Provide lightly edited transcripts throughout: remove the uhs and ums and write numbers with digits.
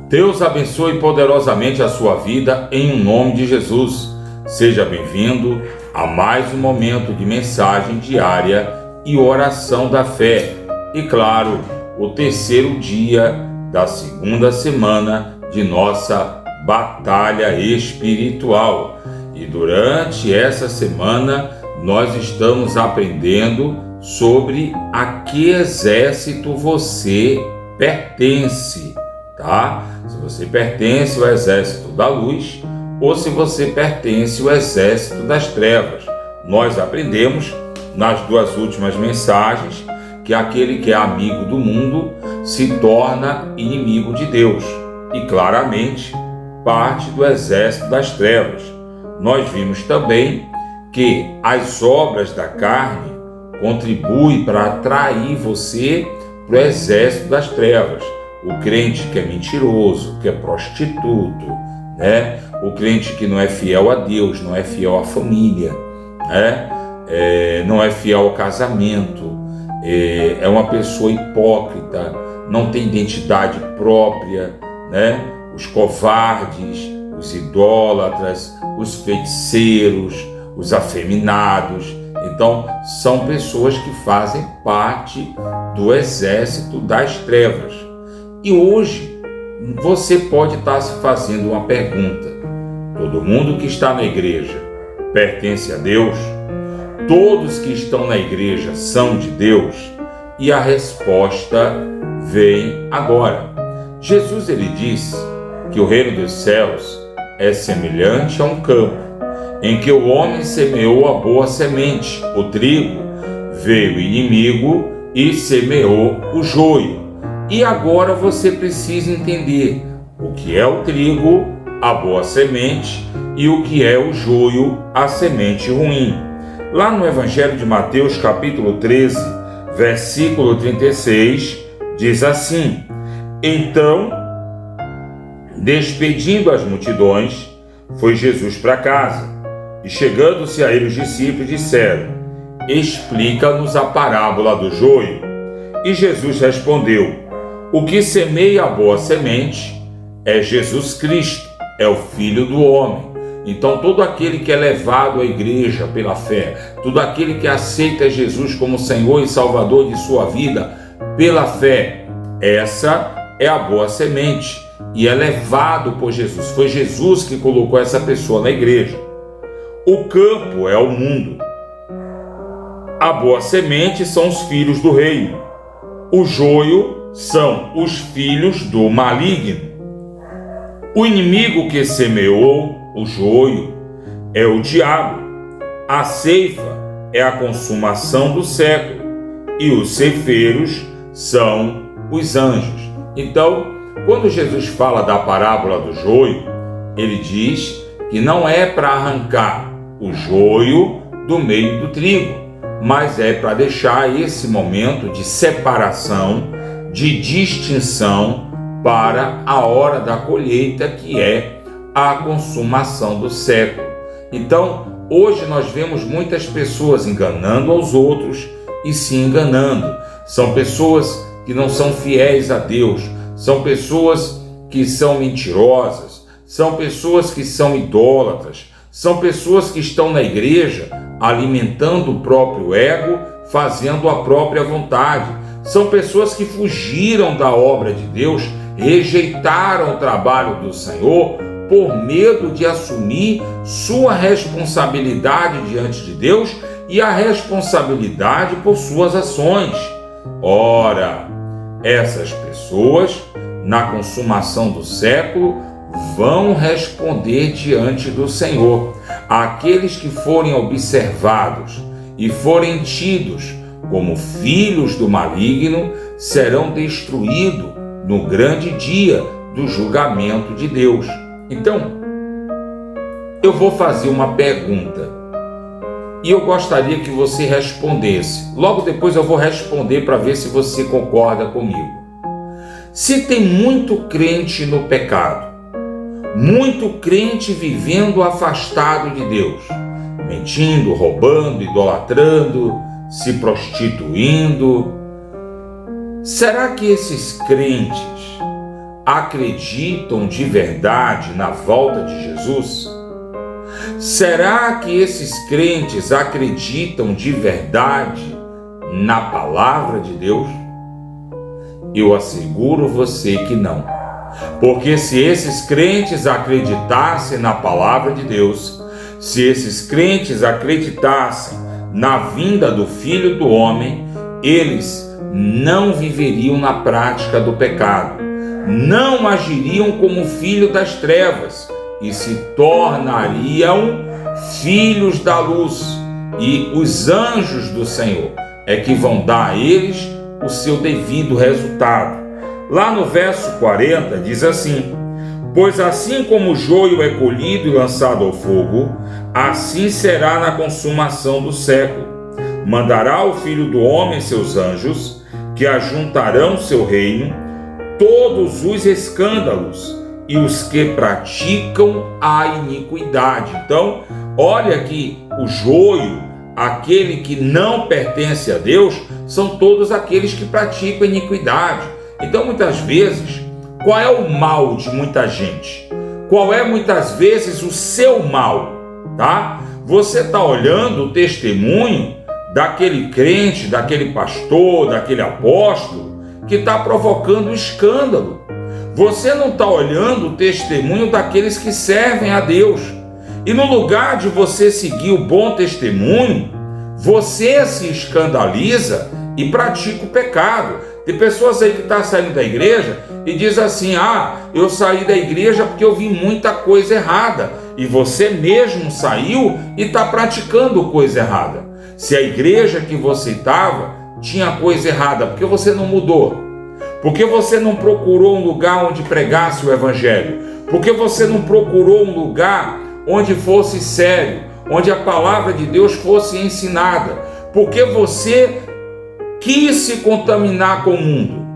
Deus abençoe poderosamente a sua vida em nome de Jesus. Seja bem-vindo a mais um momento de mensagem diária e oração da fé. E claro, o terceiro dia da segunda semana de nossa batalha espiritual. E durante essa semana nós estamos aprendendo sobre a que exército você pertence, tá? Se você pertence ao exército da luz ou se você pertence ao exército das trevas. Nós aprendemos nas duas últimas mensagens que aquele que é amigo do mundo se torna inimigo de Deus e claramente parte do exército das trevas. Nós vimos também que as obras da carne contribuem para atrair você para o exército das trevas. O crente que é mentiroso, que é prostituto, né? O crente que não é fiel a Deus, não é fiel à família, né? Não é fiel ao casamento, é uma pessoa hipócrita, não tem identidade própria, né? Os covardes, os idólatras, os feiticeiros, os afeminados. Então, são pessoas que fazem parte do exército das trevas. E hoje, você pode estar se fazendo uma pergunta. Todo mundo que está na igreja pertence a Deus? Todos que estão na igreja são de Deus? E a resposta vem agora. Jesus, ele disse que o reino dos céus é semelhante a um campo, em que o homem semeou a boa semente, o trigo. Veio o inimigo e semeou o joio. E agora você precisa entender o que é o trigo, a boa semente, e o que é o joio, a semente ruim. Lá no Evangelho de Mateus, capítulo 13, versículo 36, diz assim: Então, despedindo as multidões, foi Jesus para casa. E chegando-se a ele os discípulos disseram: Explica-nos a parábola do joio. E Jesus respondeu: O que semeia a boa semente é Jesus Cristo, é o Filho do homem. Então todo aquele que é levado à igreja pela fé, todo aquele que aceita Jesus como Senhor e Salvador de sua vida pela fé, essa é a boa semente e é levado por Jesus. Foi Jesus que colocou essa pessoa na igreja. O campo é o mundo. A boa semente são os filhos do reino. O joio são os filhos do maligno. O inimigo que semeou o joio é o diabo. A ceifa é a consumação do século. E os ceifeiros são os anjos. Então, quando Jesus fala da parábola do joio, ele diz que não é para arrancar o joio do meio do trigo, mas é para deixar esse momento de separação, de distinção para a hora da colheita, que é a consumação do século. Então, hoje nós vemos muitas pessoas enganando aos outros e se enganando. São pessoas que não são fiéis a Deus, são pessoas que são mentirosas, são pessoas que são idólatras, são pessoas que estão na igreja alimentando o próprio ego, fazendo a própria vontade. São pessoas que fugiram da obra de Deus, rejeitaram o trabalho do Senhor por medo de assumir sua responsabilidade diante de Deus e a responsabilidade por suas ações. Ora, essas pessoas, na consumação do século, vão responder diante do Senhor. Aqueles que forem observados e forem tidos como filhos do maligno serão destruídos no grande dia do julgamento de Deus. Então, eu vou fazer uma pergunta e eu gostaria que você respondesse. Logo depois eu vou responder para ver se você concorda comigo. Se tem muito crente no pecado, muito crente vivendo afastado de Deus, mentindo, roubando, idolatrando, se prostituindo, será que esses crentes acreditam de verdade na volta de Jesus? Será que esses crentes acreditam de verdade na palavra de Deus? Eu asseguro você que não. Porque se esses crentes acreditassem na palavra de Deus, se esses crentes acreditassem na vinda do Filho do Homem, eles não viveriam na prática do pecado, não agiriam como filho das trevas e se tornariam filhos da luz. E os anjos do Senhor é que vão dar a eles o seu devido resultado. Lá no verso 40 diz assim: pois assim como o joio é colhido e lançado ao fogo, assim será na consumação do século. Mandará o Filho do Homem seus anjos, que ajuntarão seu reino todos os escândalos e os que praticam a iniquidade. Então, olha que o joio, aquele que não pertence a Deus, são todos aqueles que praticam a iniquidade. Então, muitas vezes, qual é o mal de muita gente? Qual é, muitas vezes, o seu mal? Tá? Você está olhando o testemunho daquele crente, daquele pastor, daquele apóstolo que está provocando escândalo. Você não está olhando o testemunho daqueles que servem a Deus. E no lugar de você seguir o bom testemunho, você se escandaliza e pratica o pecado. Tem pessoas aí que estão saindo da igreja e diz assim: eu saí da igreja porque eu vi muita coisa errada. E você mesmo saiu e está praticando coisa errada. Se a igreja que você estava tinha coisa errada, por que você não mudou? Por que você não procurou um lugar onde pregasse o evangelho? Por que você não procurou um lugar onde fosse sério, onde a palavra de Deus fosse ensinada? Por que você quis se contaminar com o mundo?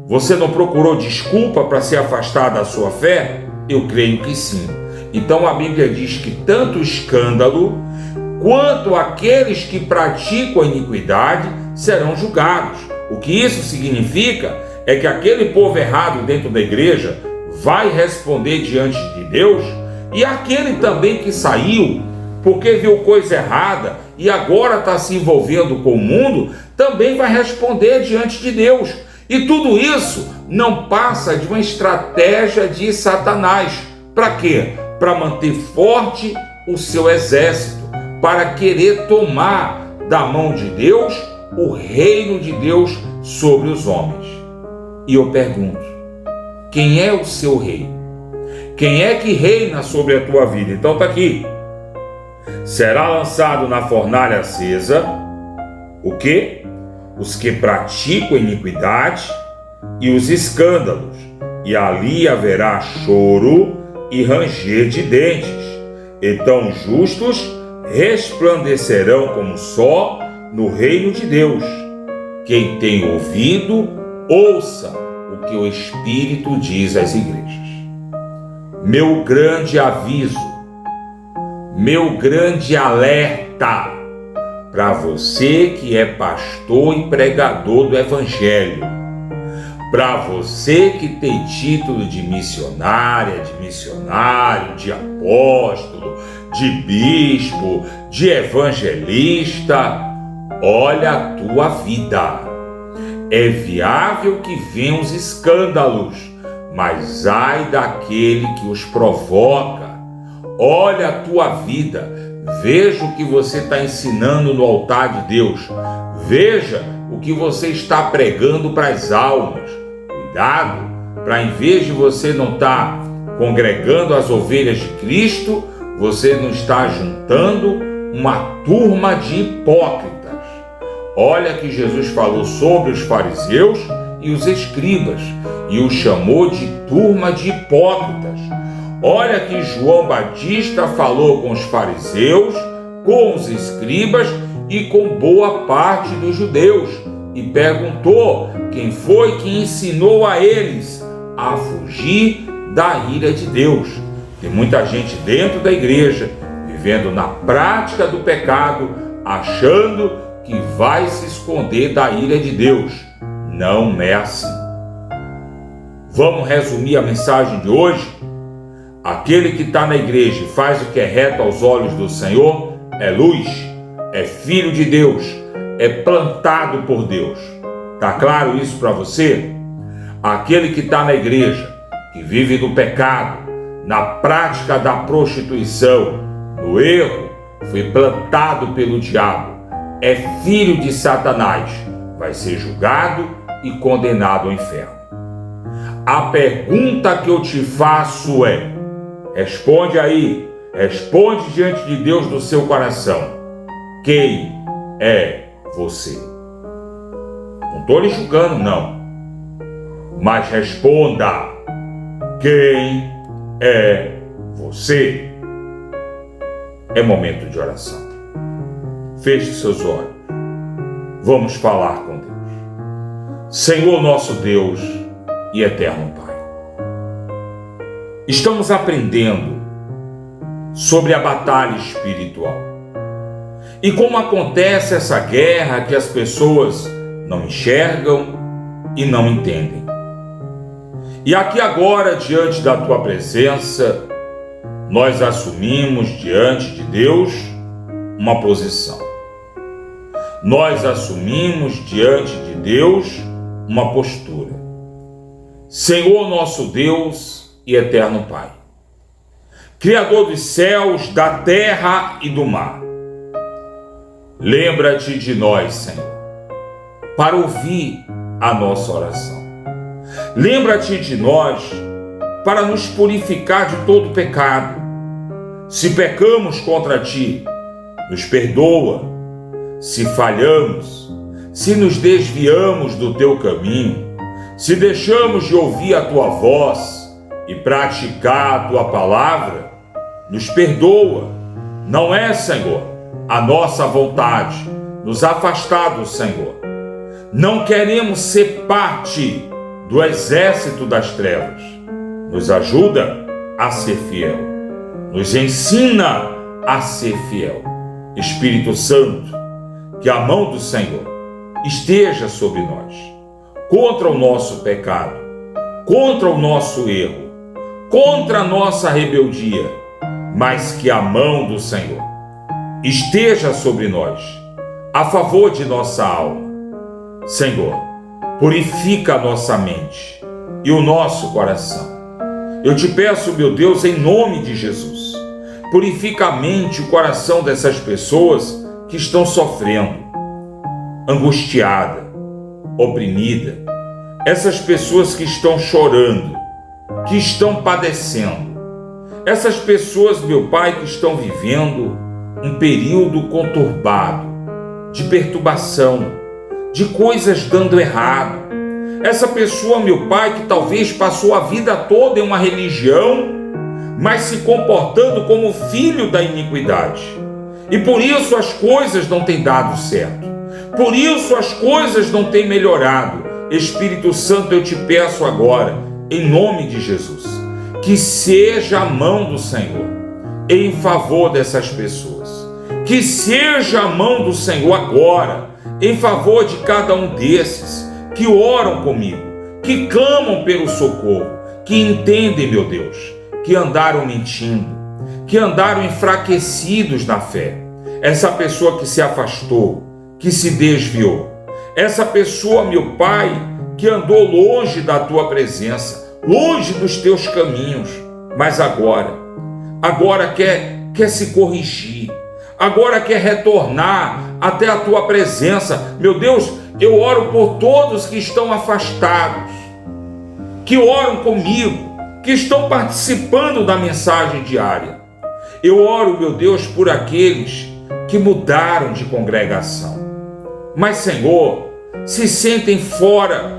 Você não procurou desculpa para se afastar da sua fé? Eu creio que sim. Então a Bíblia diz que tanto o escândalo quanto aqueles que praticam a iniquidade serão julgados. O que isso significa é que aquele povo errado dentro da igreja vai responder diante de Deus, e aquele também que saiu porque viu coisa errada e agora está se envolvendo com o mundo, também vai responder diante de Deus. E tudo isso não passa de uma estratégia de Satanás. Para quê? Para manter forte o seu exército, para querer tomar da mão de Deus o reino de Deus sobre os homens. E eu pergunto: quem é o seu rei? Quem é que reina sobre a tua vida? Então está aqui: será lançado na fornalha acesa o quê? Os que praticam iniquidade e os escândalos, e ali haverá choro e ranger de dentes. Então justos resplandecerão como sol no reino de Deus. Quem tem ouvido, ouça o que o Espírito diz às igrejas. Meu grande aviso, meu grande alerta para você que é pastor e pregador do Evangelho, para você que tem título de missionária, de missionário, de apóstolo, de bispo, de evangelista, olha a tua vida. É viável que venham os escândalos, mas ai daquele que os provoca. Olha a tua vida, veja o que você está ensinando no altar de Deus, veja o que você está pregando para as almas. Cuidado, para em vez de você não estar congregando as ovelhas de Cristo, você não está juntando uma turma de hipócritas. Olha que Jesus falou sobre os fariseus e os escribas e os chamou de turma de hipócritas. Olha que João Batista falou com os fariseus, com os escribas e com boa parte dos judeus e perguntou quem foi que ensinou a eles a fugir da ira de Deus. Tem muita gente dentro da igreja vivendo na prática do pecado, achando que vai se esconder da ira de Deus. Não é assim. Vamos resumir a mensagem de hoje? Aquele que está na igreja e faz o que é reto aos olhos do Senhor é luz, é filho de Deus, é plantado por Deus. Tá claro isso para você? Aquele que está na igreja, que vive no pecado, na prática da prostituição, no erro, foi plantado pelo diabo, é filho de Satanás, vai ser julgado e condenado ao inferno. A pergunta que eu te faço é, responde aí, responde diante de Deus no seu coração, quem é você? Não estou lhe julgando, não, mas responda, quem é você? É momento de oração. Feche seus olhos. Vamos falar com Deus. Senhor nosso Deus e eterno Pai, estamos aprendendo sobre a batalha espiritual e como acontece essa guerra que as pessoas não enxergam e não entendem. E aqui agora, diante da Tua presença, nós assumimos diante de Deus uma posição. Nós assumimos diante de Deus uma postura. Senhor nosso Deus e eterno Pai, Criador dos céus, da terra e do mar, lembra-te de nós, Senhor, para ouvir a nossa oração. Lembra-te de nós para nos purificar de todo pecado. Se pecamos contra Ti, nos perdoa. Se falhamos, se nos desviamos do Teu caminho, se deixamos de ouvir a Tua voz e praticar a Tua palavra, nos perdoa. Não é, Senhor, a nossa vontade nos afastar do Senhor. Não queremos ser parte do exército das trevas. Nos ajuda a ser fiel. Nos ensina a ser fiel. Espírito Santo, que a mão do Senhor esteja sobre nós, contra o nosso pecado, contra o nosso erro, contra a nossa rebeldia, mas que a mão do Senhor esteja sobre nós, a favor de nossa alma. Senhor, purifica a nossa mente e o nosso coração. Eu te peço, meu Deus, em nome de Jesus, purifica a mente e o coração dessas pessoas que estão sofrendo, angustiada, oprimida, essas pessoas que estão chorando, que estão padecendo, essas pessoas, meu Pai, que estão vivendo um período conturbado, de perturbação, de coisas dando errado. Essa pessoa, meu Pai, que talvez passou a vida toda em uma religião, mas se comportando como filho da iniquidade. E por isso as coisas não têm dado certo. Por isso as coisas não têm melhorado. Espírito Santo, eu te peço agora, em nome de Jesus, que seja a mão do Senhor em favor dessas pessoas. Que seja a mão do Senhor agora em favor de cada um desses que oram comigo, que clamam pelo socorro, que entendem, meu Deus, que andaram mentindo, que andaram enfraquecidos na fé. Essa pessoa que se afastou, que se desviou. Essa pessoa, meu Pai, que andou longe da Tua presença, longe dos Teus caminhos, mas agora quer se corrigir, agora quer retornar até a Tua presença. Meu Deus, eu oro por todos que estão afastados, que oram comigo, que estão participando da mensagem diária. Eu oro, meu Deus, por aqueles que mudaram de congregação, mas, Senhor, se sentem fora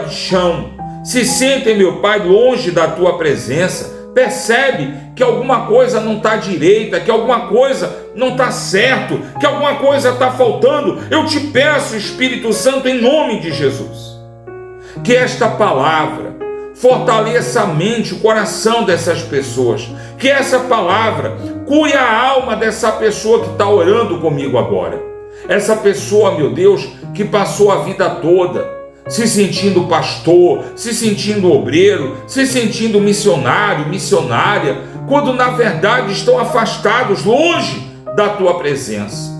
do chão, se sentem, meu Pai, longe da Tua presença. Percebe que alguma coisa não está direita, que alguma coisa não está certo, que alguma coisa está faltando. Eu te peço, Espírito Santo, em nome de Jesus, que esta palavra fortaleça a mente, o coração dessas pessoas, que essa palavra cure a alma dessa pessoa que está orando comigo agora. Essa pessoa, meu Deus, que passou a vida toda se sentindo pastor, se sentindo obreiro, se sentindo missionário, missionária, quando na verdade estão afastados, longe da tua presença.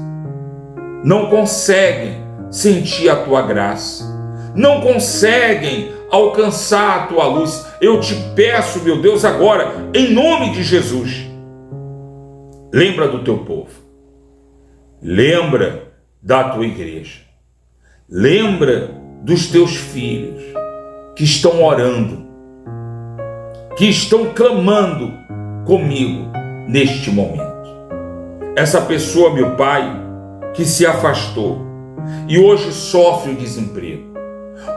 Não conseguem sentir a tua graça, não conseguem alcançar a tua luz. Eu te peço, meu Deus, agora, em nome de Jesus, lembra do teu povo, lembra da tua igreja, lembra dos teus filhos que estão orando, que estão clamando comigo neste momento. Essa pessoa, meu Pai, que se afastou e hoje sofre o desemprego,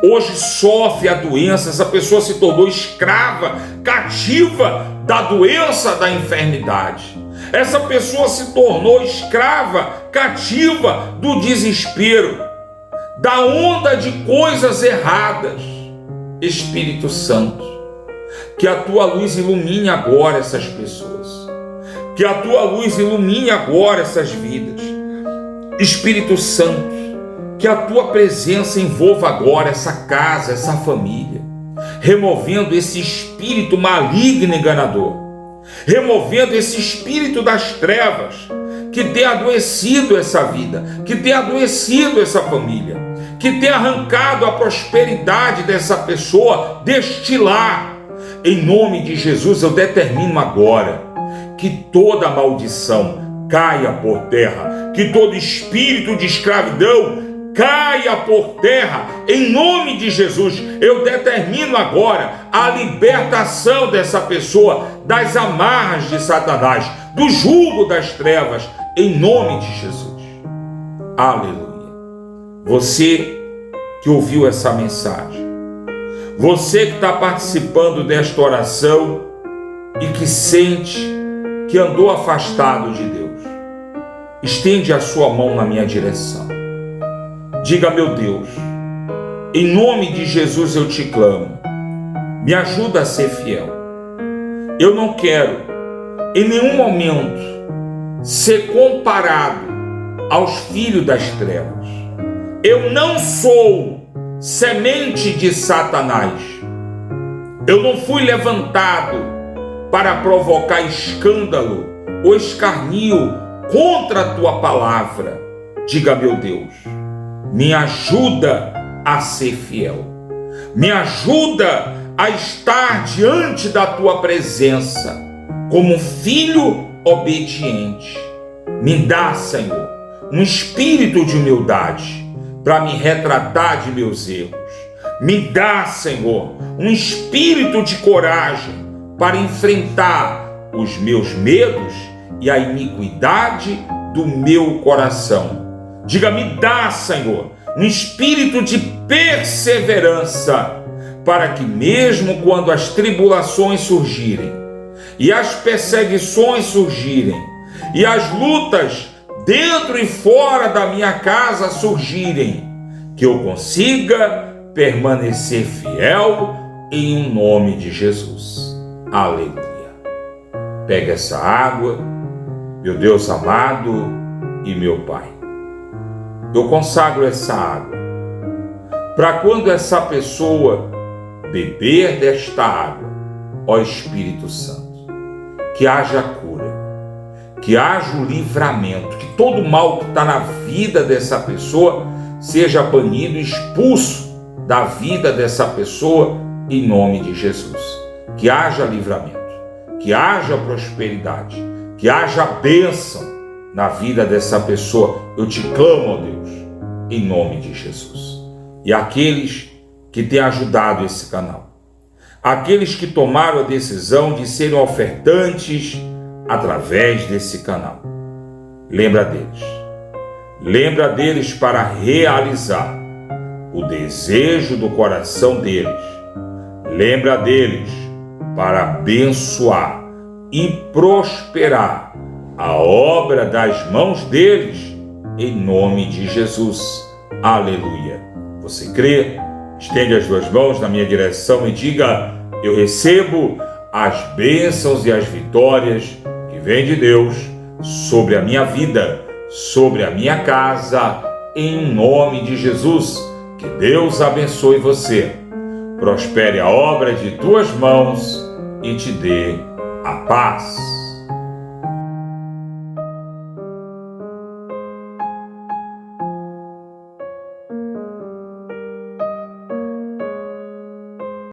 hoje sofre a doença, essa pessoa se tornou escrava, cativa da doença, da enfermidade. Essa pessoa se tornou escrava, cativa do desespero, da onda de coisas erradas. Espírito Santo, que a tua luz ilumine agora essas pessoas, que a tua luz ilumine agora essas vidas. Espírito Santo, que a tua presença envolva agora essa casa, essa família, removendo esse espírito maligno e enganador, removendo esse espírito das trevas que tem adoecido essa vida, que tem adoecido essa família, que tem arrancado a prosperidade dessa pessoa deste lar. Em nome de Jesus, eu determino agora que toda maldição caia por terra, que todo espírito de escravidão caia por terra. Em nome de Jesus, eu determino agora a libertação dessa pessoa das amarras de Satanás, do jugo das trevas, em nome de Jesus. Aleluia. Você que ouviu essa mensagem, você que está participando desta oração e que sente que andou afastado de Deus, estende a sua mão na minha direção. Diga: meu Deus, em nome de Jesus eu te clamo, me ajuda a ser fiel. Eu não quero em nenhum momento ser comparado aos filhos das trevas. Eu não sou semente de Satanás. Eu não fui levantado para provocar escândalo ou escarnio contra a tua palavra. Diga: meu Deus, me ajuda a ser fiel, me ajuda a estar diante da tua presença como um filho obediente. Me dá, Senhor, um espírito de humildade para me retratar de meus erros. Me dá, Senhor, um espírito de coragem para enfrentar os meus medos e a iniquidade do meu coração. Diga: me dá, Senhor, um espírito de perseverança, para que mesmo quando as tribulações surgirem, e as perseguições surgirem, e as lutas dentro e fora da minha casa surgirem, que eu consiga permanecer fiel em nome de Jesus. Aleluia. Pega essa água, meu Deus amado e meu Pai. Eu consagro essa água para quando essa pessoa beber desta água, ó Espírito Santo, que haja cura, que haja o livramento, que todo mal que está na vida dessa pessoa seja banido e expulso da vida dessa pessoa em nome de Jesus. Que haja livramento, que haja prosperidade, que haja bênção na vida dessa pessoa. Eu te clamo, ó Deus, em nome de Jesus. E aqueles que têm ajudado esse canal, aqueles que tomaram a decisão de serem ofertantes através desse canal, lembra deles para realizar o desejo do coração deles, lembra deles para abençoar e prosperar a obra das mãos deles, em nome de Jesus. Aleluia. Você crê? Estende as duas mãos na minha direção e diga: eu recebo as bênçãos e as vitórias que vêm de Deus sobre a minha vida, sobre a minha casa, em nome de Jesus. Que Deus abençoe você, prospere a obra de tuas mãos e te dê a paz.